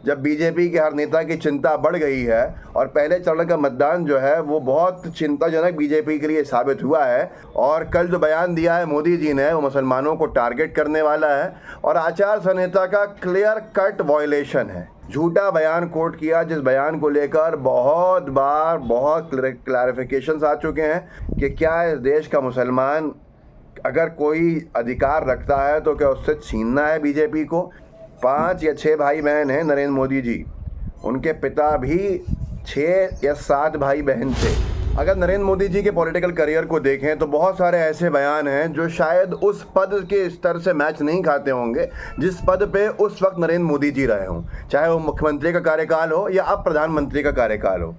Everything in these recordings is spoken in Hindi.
जब बीजेपी के हर नेता की चिंता बढ़ गई है और पहले चरण का मतदान जो है वो बहुत चिंताजनक बीजेपी के लिए साबित हुआ है। और कल जो बयान दिया है मोदी जी ने वो मुसलमानों को टारगेट करने वाला है और आचार संहिता का क्लियर कट वायलेशन है। झूठा बयान कोट किया, जिस बयान को लेकर बहुत बार बहुत क्लैरिफिकेशंस आ चुके हैं कि क्या इस देश का मुसलमान अगर कोई अधिकार रखता है तो क्या उससे छीनना है बीजेपी को। 5 या 6 भाई बहन हैं नरेंद्र मोदी जी, उनके पिता भी 6 या 7 भाई बहन थे। अगर नरेंद्र मोदी जी के पॉलिटिकल करियर को देखें तो बहुत सारे ऐसे बयान हैं जो शायद उस पद के स्तर से मैच नहीं खाते होंगे जिस पद पे उस वक्त नरेंद्र मोदी जी रहे हों, चाहे वो मुख्यमंत्री का कार्यकाल हो या अब प्रधानमंत्री का कार्यकाल हो।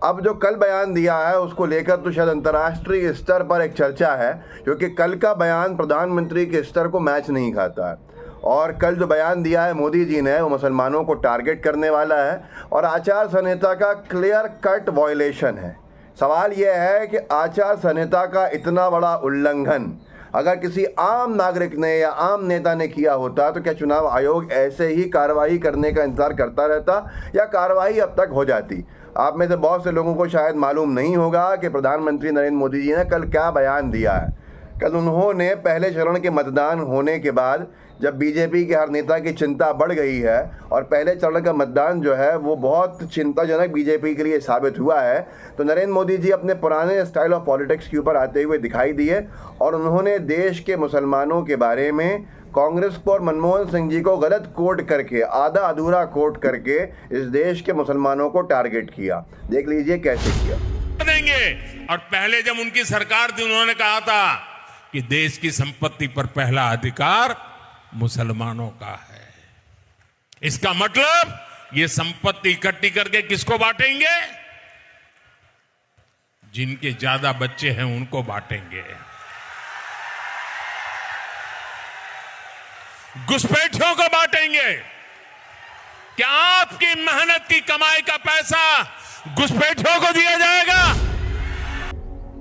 अब जो कल बयान दिया है उसको लेकर तो शायद अंतर्राष्ट्रीय स्तर पर एक चर्चा है, क्योंकि कल का बयान प्रधानमंत्री के स्तर को मैच नहीं खाता है। और कल जो बयान दिया है मोदी जी ने वो मुसलमानों को टारगेट करने वाला है और आचार संहिता का क्लियर कट वायलेशन है। सवाल यह है कि आचार संहिता का इतना बड़ा उल्लंघन अगर किसी आम नागरिक ने या आम नेता ने किया होता तो क्या चुनाव आयोग ऐसे ही कार्रवाई करने का इंतजार करता रहता या कार्रवाई अब तक हो जाती। आप में से बहुत से लोगों को शायद मालूम नहीं होगा कि प्रधानमंत्री नरेंद्र मोदी जी ने कल क्या बयान दिया है। कल उन्होंने पहले चरण के मतदान होने के बाद जब बीजेपी के हर नेता की चिंता बढ़ गई है और पहले चरण का मतदान जो है वो बहुत चिंताजनक बीजेपी के लिए साबित हुआ है, तो नरेंद्र मोदी जी अपने पुराने स्टाइल ऑफ पॉलिटिक्स के ऊपर आते हुए दिखाई दिए और उन्होंने देश के मुसलमानों के बारे में कांग्रेस को और मनमोहन सिंह जी को गलत कोट करके, आधा अधूरा कोट करके इस देश के मुसलमानों को टारगेट किया। देख लीजिए कैसे किया। देंगे। और पहले जब उनकी सरकार थी उन्होंने कहा था कि देश की संपत्ति पर पहला अधिकार मुसलमानों का है। इसका मतलब ये संपत्ति इकट्ठी करके किसको बांटेंगे? जिनके ज्यादा बच्चे हैं उनको बांटेंगे। घुसपैठियों को बांटेंगे। क्या आपकी मेहनत की कमाई का पैसा घुसपैठियों को दिया जाएगा?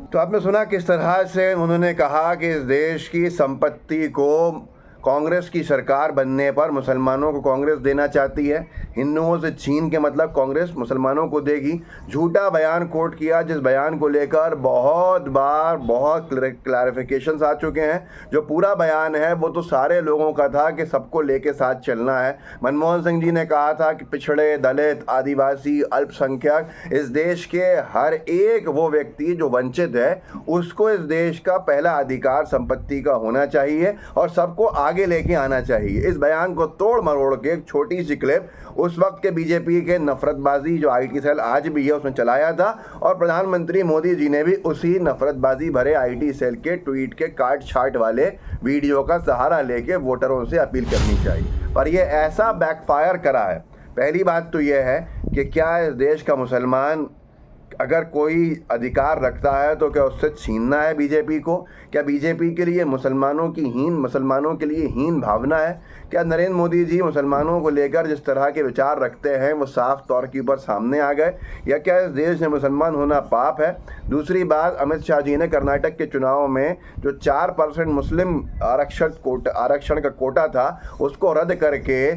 तो आपने सुना किस तरह से उन्होंने कहा कि इस देश की संपत्ति को कांग्रेस की सरकार बनने पर मुसलमानों को कांग्रेस देना चाहती है, हिंदुओं से छीन के मतलब कांग्रेस मुसलमानों को देगी। झूठा बयान कोट किया, जिस बयान को लेकर बहुत बार बहुत क्लैरिफिकेशंस आ चुके हैं। जो पूरा बयान है वो तो सारे लोगों का था कि सबको लेके साथ चलना है। मनमोहन सिंह जी ने कहा था कि पिछड़े, दलित, आदिवासी, अल्पसंख्यक, इस देश के हर एक वो व्यक्ति जो वंचित है उसको इस देश का पहला अधिकार संपत्ति का होना चाहिए और सबको आगे लेके आना चाहिए। इस बयान को तोड़ मरोड़ के एक छोटी सी क्लिप उस वक्त के बीजेपी के नफरतबाजी जो आईटी सेल आज भी है उसमें चलाया था और प्रधानमंत्री मोदी जी ने भी उसी नफरतबाजी भरे आईटी सेल के ट्वीट के काट छाट वाले वीडियो का सहारा लेके वोटरों से अपील करनी चाहिए। पर यह ऐसा बैकफायर करा है। पहली बात तो यह है कि क्या इस देश का मुसलमान अगर कोई अधिकार रखता है तो क्या उससे छीनना है बीजेपी को? क्या बीजेपी के लिए मुसलमानों के लिए हीन भावना है? क्या नरेंद्र मोदी जी मुसलमानों को लेकर जिस तरह के विचार रखते हैं वो साफ तौर के ऊपर सामने आ गए, या क्या इस देश में मुसलमान होना पाप है? दूसरी बात, अमित शाह जी ने कर्नाटक के चुनाव में जो 4% मुस्लिम आरक्षण का कोटा था उसको रद्द करके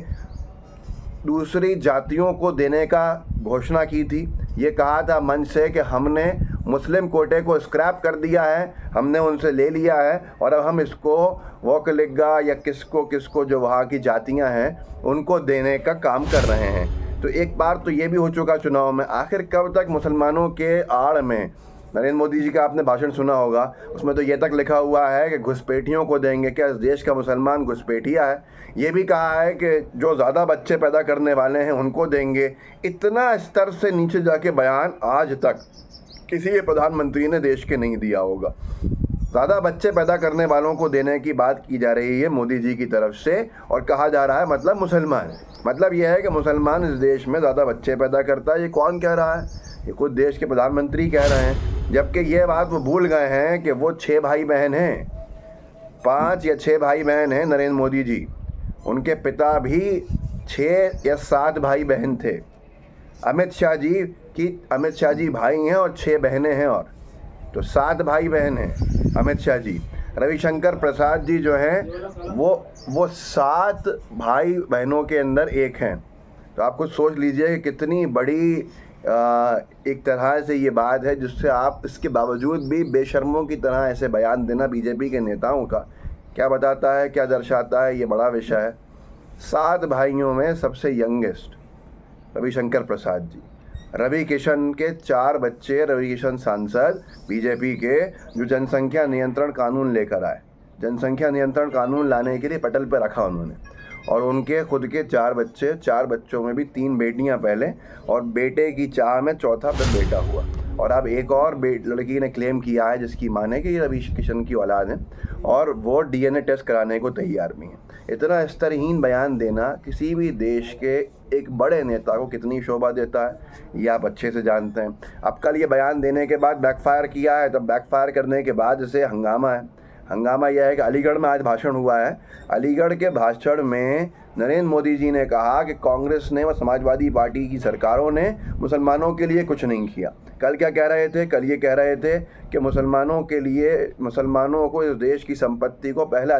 दूसरी जातियों को देने का घोषणा की थी। ये कहा था मंच से कि हमने मुस्लिम कोटे को स्क्रैप कर दिया है, हमने उनसे ले लिया है और अब हम इसको वोकलिगा या किसको जो वहाँ की जातियाँ हैं उनको देने का काम कर रहे हैं। तो एक बार तो ये भी हो चुका चुनाव में। आखिर कब तक मुसलमानों के आड़ में? नरेंद्र मोदी जी का आपने भाषण सुना होगा, उसमें तो ये तक लिखा हुआ है कि घुसपैठियों को देंगे। क्या इस देश का मुसलमान घुसपैठिया है? ये भी कहा है कि जो ज़्यादा बच्चे पैदा करने वाले हैं उनको देंगे। इतना स्तर से नीचे जाके बयान आज तक किसी प्रधानमंत्री ने देश के नहीं दिया होगा। ज़्यादा बच्चे पैदा करने वालों को देने की बात की जा रही है मोदी जी की तरफ से और कहा जा रहा है मतलब मुसलमान, मतलब यह है कि मुसलमान इस देश में ज़्यादा बच्चे पैदा करता है। ये कौन कह रहा है? ये खुद देश के प्रधानमंत्री कह रहे हैं, जबकि ये बात वो भूल गए हैं कि वो 6 भाई बहन हैं, 5 या 6 भाई बहन हैं नरेंद्र मोदी जी। उनके पिता भी 6 या 7 भाई बहन थे। अमित शाह जी भाई हैं और 6 बहनें हैं, और तो 7 भाई बहन हैं अमित शाह जी। रविशंकर प्रसाद जी जो हैं वो 7 भाई बहनों के अंदर एक हैं। तो आप खुद सोच लीजिए कि कितनी बड़ी एक तरह से ये बात है, जिससे आप इसके बावजूद भी बेशर्मों की तरह ऐसे बयान देना बीजेपी के नेताओं का क्या बताता है, क्या दर्शाता है, ये बड़ा विषय है। 7 भाइयों में सबसे यंगेस्ट रविशंकर प्रसाद जी, रवि किशन के 4 बच्चे, रवि किशन सांसद बीजेपी के, जो जनसंख्या नियंत्रण कानून लेकर आए, जनसंख्या नियंत्रण कानून लाने के लिए पटल पर रखा उन्होंने, और उनके खुद के 4 बच्चे, 4 बच्चों में भी 3 बेटियां पहले, और बेटे की चाह में चौथा फिर बेटा हुआ, और अब एक और लड़की ने क्लेम किया है जिसकी माने कि ये रवि किशन की औलाद है, और वो डीएनए टेस्ट कराने को तैयार भी है। इतना स्तरहीन बयान देना किसी भी देश के एक बड़े नेता को कितनी शोभा देता है, ये आप अच्छे से जानते हैं। अब कल ये बयान देने के बाद बैकफायर किया है, तब बैकफायर करने के बाद इसे हंगामा है। हंगामा यह है कि अलीगढ़ में आज भाषण हुआ है। अलीगढ़ के भाषण में नरेंद्र मोदी जी ने कहा कि कांग्रेस ने व समाजवादी पार्टी की सरकारों ने मुसलमानों के लिए कुछ नहीं किया। कल क्या कह रहे थे? कल ये कह रहे थे कि मुसलमानों के लिए, मुसलमानों को इस देश की संपत्ति को पहला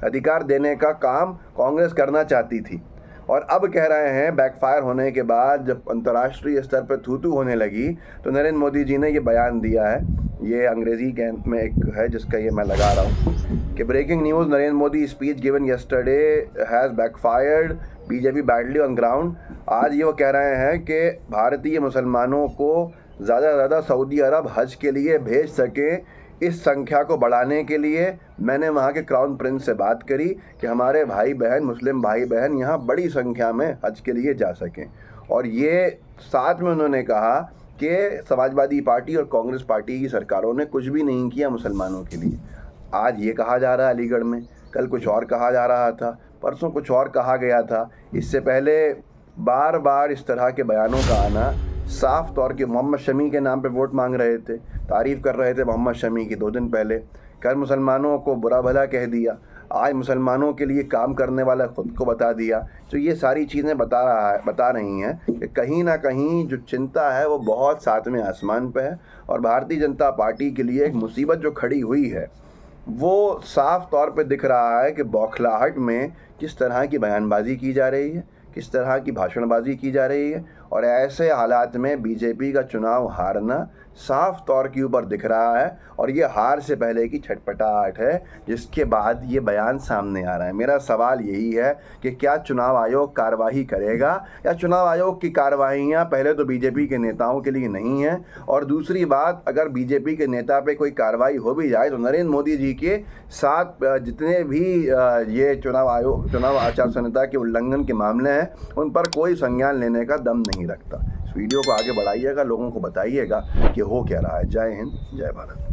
अधिकार देने का काम कांग्रेस करना चाहती थी, और अब कह रहे हैं बैकफायर होने के बाद, जब अंतर्राष्ट्रीय स्तर पर थू-थू होने लगी, तो नरेंद्र मोदी जी ने ये बयान दिया है। ये अंग्रेजी में एक है जिसका ये मैं लगा रहा हूँ कि breaking news, Narendra Modi speech given yesterday has backfired, BJP badly on ground. आज ये वो कह रहे हैं कि भारतीय मुसलमानों को ज़्यादा से ज़्यादा सऊदी अरब हज के लिए भेज सकें, इस संख्या को बढ़ाने के लिए मैंने वहाँ के क्राउन प्रिंस से बात करी कि हमारे भाई बहन, मुस्लिम भाई बहन यहाँ बड़ी संख्या में हज के लिए जा सकें। और ये साथ में उन्होंने कहा कि समाजवादी पार्टी और कांग्रेस पार्टी की सरकारों ने कुछ भी नहीं किया मुसलमानों के लिए। आज ये कहा जा रहा है अलीगढ़ में, कल कुछ और कहा जा रहा था, परसों कुछ और कहा गया था। इससे पहले बार बार इस तरह के बयानों का आना, साफ तौर के मोहम्मद शमी के नाम पे वोट मांग रहे थे, तारीफ़ कर रहे थे मोहम्मद शमी की 2 दिन पहले, कल मुसलमानों को बुरा भला कह दिया, आज मुसलमानों के लिए काम करने वाला खुद को बता दिया। तो ये सारी चीज़ें बता रही हैं कि कहीं ना कहीं जो चिंता है वो बहुत सातवें आसमान पे है, और भारतीय जनता पार्टी के लिए एक मुसीबत जो खड़ी हुई है वो साफ तौर पे दिख रहा है कि बौखलाहट में किस तरह की बयानबाजी की जा रही है, किस तरह की भाषणबाजी की जा रही है, और ऐसे हालात में बीजेपी का चुनाव हारना साफ तौर के ऊपर दिख रहा है, और ये हार से पहले की छटपटाहट है जिसके बाद ये बयान सामने आ रहा है। मेरा सवाल यही है कि क्या चुनाव आयोग कार्रवाई करेगा, या चुनाव आयोग की कार्रवाइयाँ पहले तो बीजेपी के नेताओं के लिए नहीं हैं, और दूसरी बात, अगर बीजेपी के नेता पे कोई कार्रवाई हो भी जाए तो नरेंद्र मोदी जी के साथ जितने भी ये चुनाव आचार संहिता के उल्लंघन के मामले हैं उन पर कोई संज्ञान लेने का दम नहीं रखता। इस वीडियो को आगे बढ़ाइएगा, लोगों को बताइएगा कि हो क्या रहा है। जय हिंद, जय भारत।